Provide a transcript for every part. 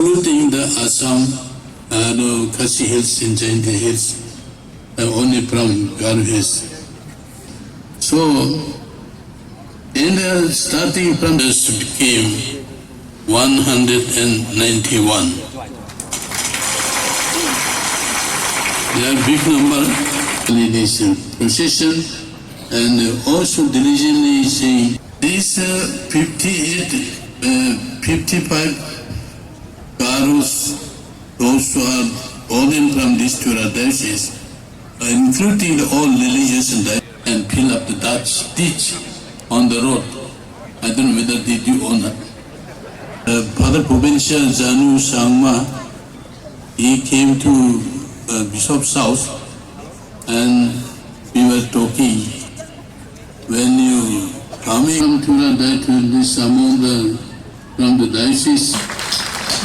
including the Assam, Khasi Hills and Jaintia Hills, only from Garo Hills. So, starting from this became 191. There are big number in this procession, and also diligently saying these 55 Garos, those who are ordained from this Tura Diocese, including the all religious and fill up the ditch on the road. I don't know whether they do or not. Father Provincial Janu Sangma, he came to Bishop's house and we were talking. When you coming to this among from the diocese.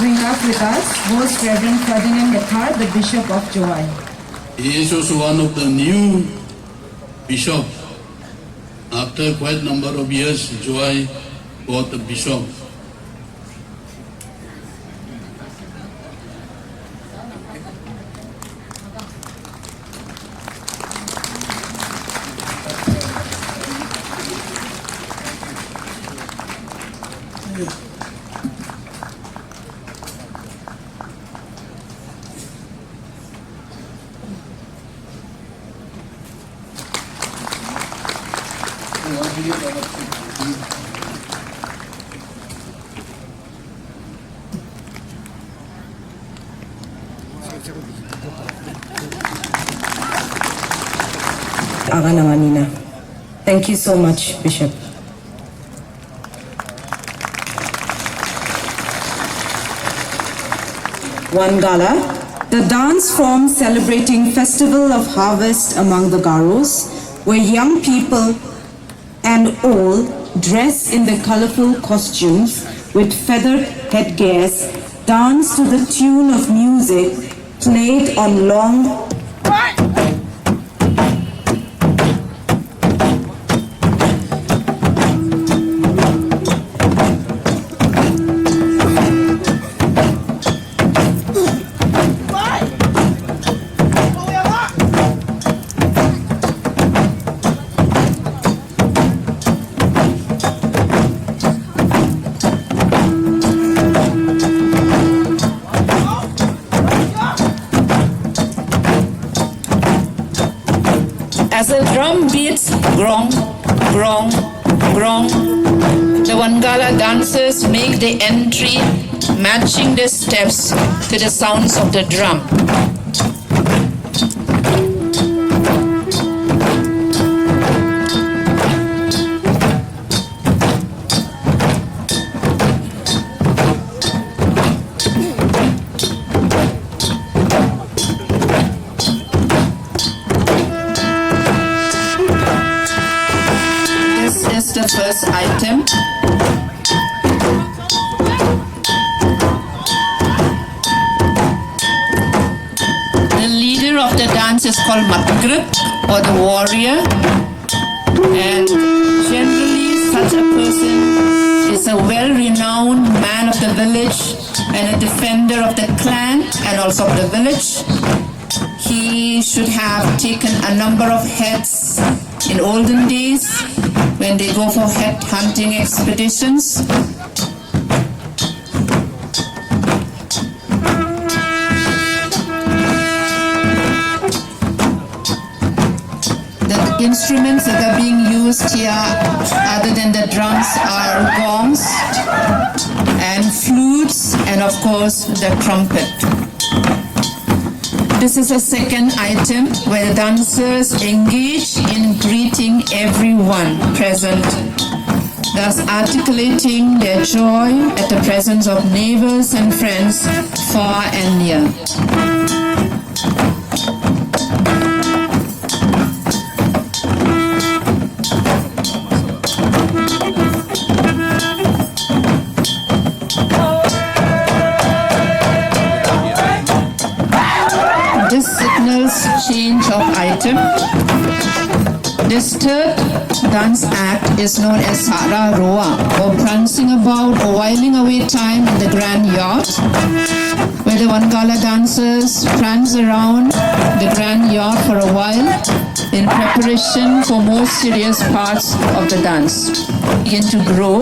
We have with us Most Reverend Ferdinand Yathar, the Bishop of Joy. He is also one of the new bishop. After quite a number of years, Joy got the bishop. Thank you so much, Bishop. Wangala, the dance form celebrating festival of harvest among the Garos, where young people and old dress in their colorful costumes with feathered headgears, dance to the tune of music played on long As the drum beats grong, grong, grong, the Wangala dancers make the entry, matching their steps to the sounds of the drum. The first item. The leader of the dance is called Matgrip, or the warrior, and generally such a person is a well-renowned man of the village and a defender of the clan and also of the village. He should have taken a number of heads in olden days when they go for head hunting expeditions. The instruments that are being used here, other than the drums, are gongs and flutes and of course the trumpet. This is a second item where the dancers engage in greeting everyone present, thus articulating their joy at the presence of neighbors and friends far and near. This signals change of item. The This third dance act is known as Sara Roa, or prancing about or whiling away time in the grand yacht, where the Wangala dancers prance around the grand yacht for a while in preparation for more serious parts of the dance. Begin to grow,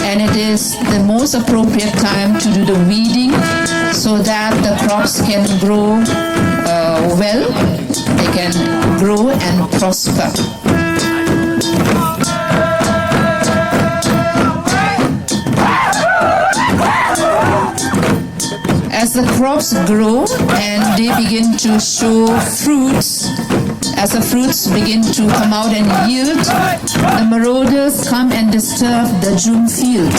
and it is the most appropriate time to do the weeding so that the crops can grow well, they can grow and prosper. As the crops grow and they begin to show fruits, as the fruits begin to come out and yield, the marauders come and disturb the Jum field.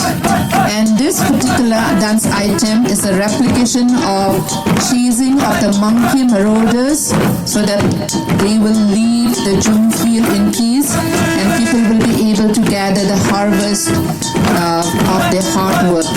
And this particular dance item is a replication of chasing of the monkey marauders so that they will leave the Jum field in peace and people will be able to gather the harvest of their hard work.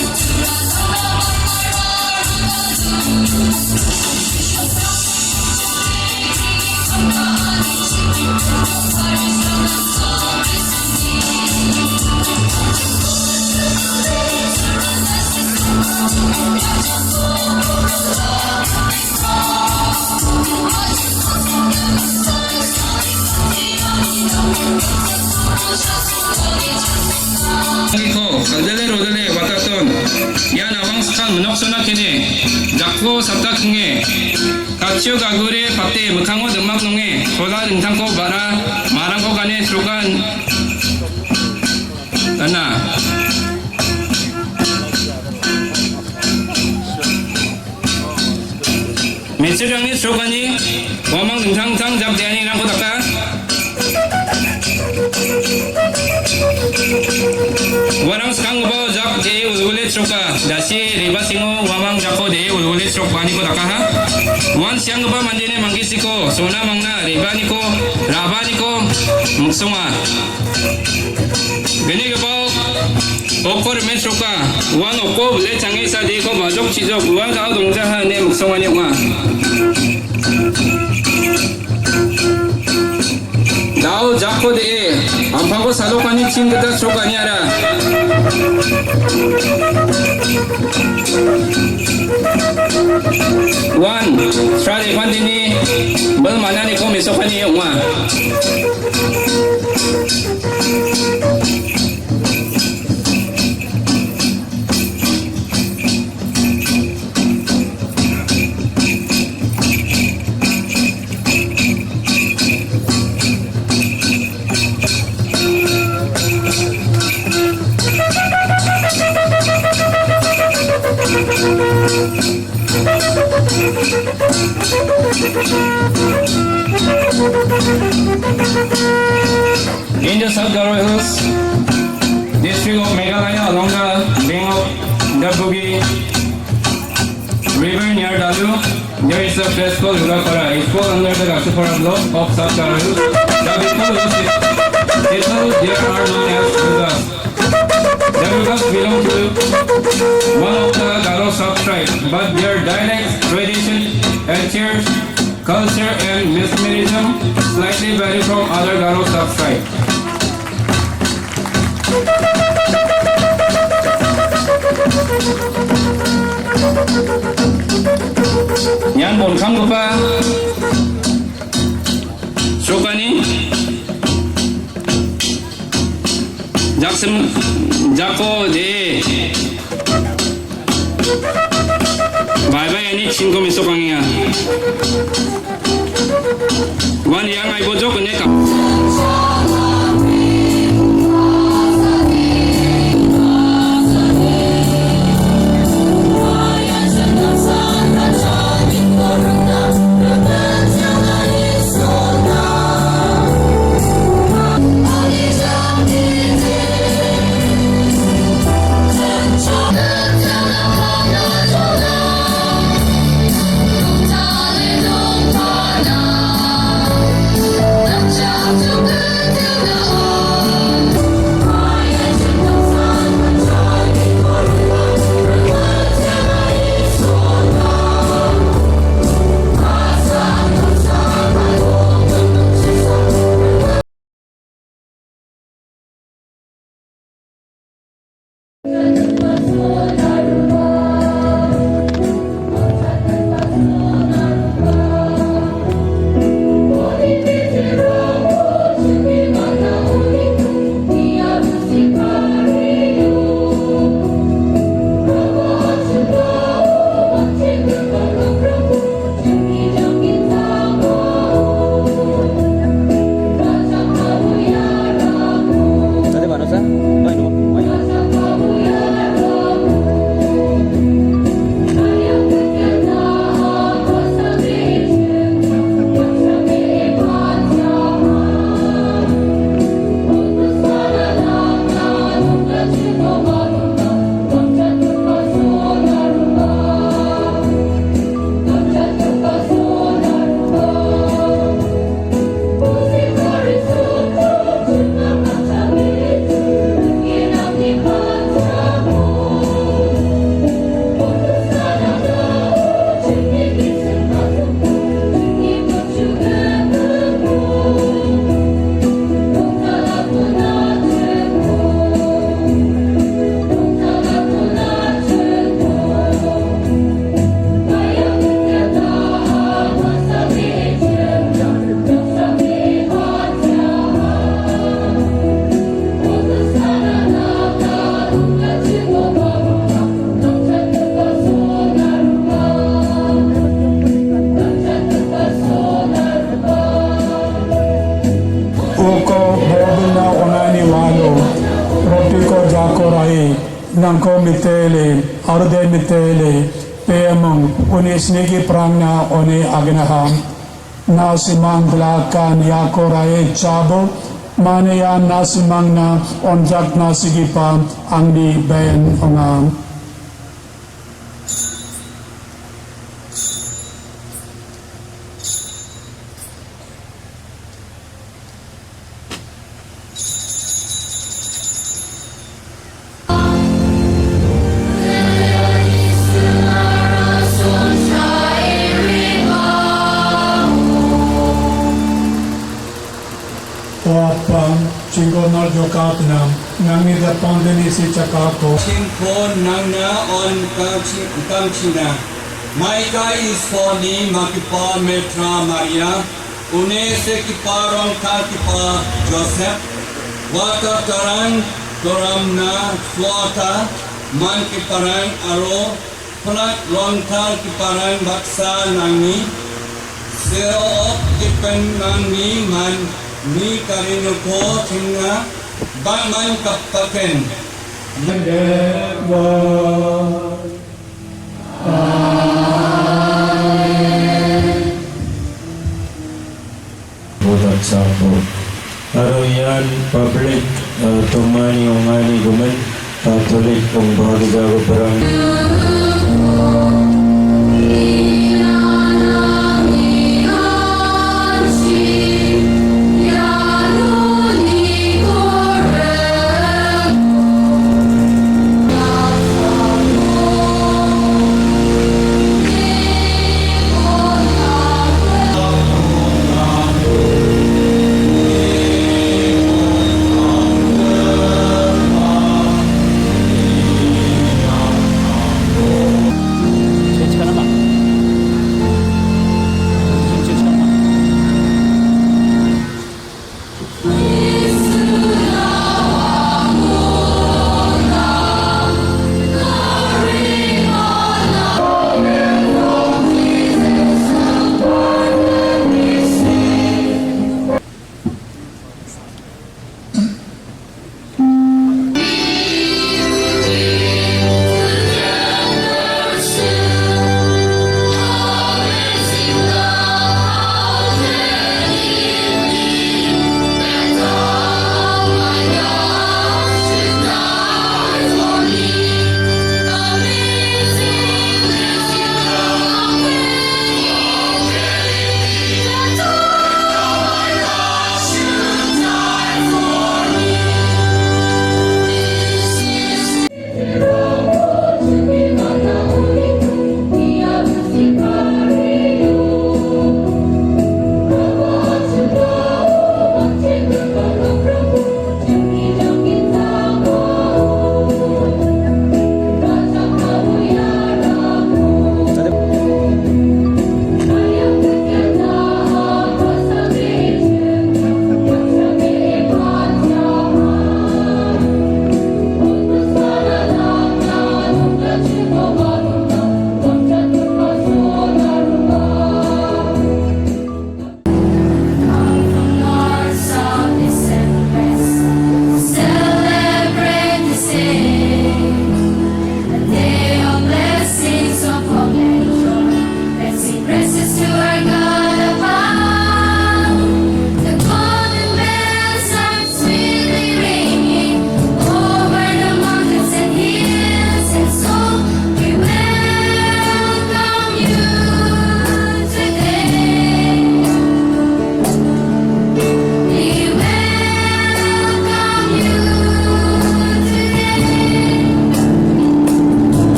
Thank you. Bapsyo gagure pate mukhango demak nonge sola dintangko bara marangko gane srokan ana Mechirangni srokani wamang dintang jabdiani rangko taka Warang sekang ubah jak de ulit sroka dasi riba singo wamang jako de ulit srokani ko taka ha Wan siang ubah mandine manggisiko sona mangna riba niko raba niko muksonga Gini ubah okor men sroka wan oko le changi sa de ko majok chijok wan ka dongja ha ne muksonga ni ma Dao jako de ampago salokani chin kita srokani ara One, strade pandini bel manani ko mesokani yongwa In the South Garo Hills district of Meghalaya along the bank of the Jubilee River near Dalu, there is a place called Tura. It falls under the Gashupara block of South Garo Hills. The people who settle there are known as Bugas. The Bugas belong to one of the Garo sub-tribe, but their dialects, tradition, and church, culture, and mesmerism slightly vary from other Garo sub-tribe. Yan bonkham gupa srokani jaksem jako de bye bye ani chinko misokangia wan yang ai bojok ne ka Chapter Buko bobil na onani walo. Roti ko jako rai. Nangko mitele. Arde mitele. Peyamong unis nigi prangna one agnaham. Nasimang belakang yako rai cabo. Mana yan nasimang na onjak nasigipan ang di bayan ongam. Oapang cinggonal jokatnam nangida pandeni si cakako. Simpo nangna on kamchina. Maika is for ni makipa metra Maria. Une se kiparong kalkipa Joseph. Wata tarang toramna suata. Man kiparang aro. Plak lontal kiparang baksa nangi. Seo kipen nangi man. Ni karino ko tinga bangman kapaken. Budak sapo. Aroyan public tumani ongani gumen Katolik kong bahagago perang.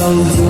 Saudi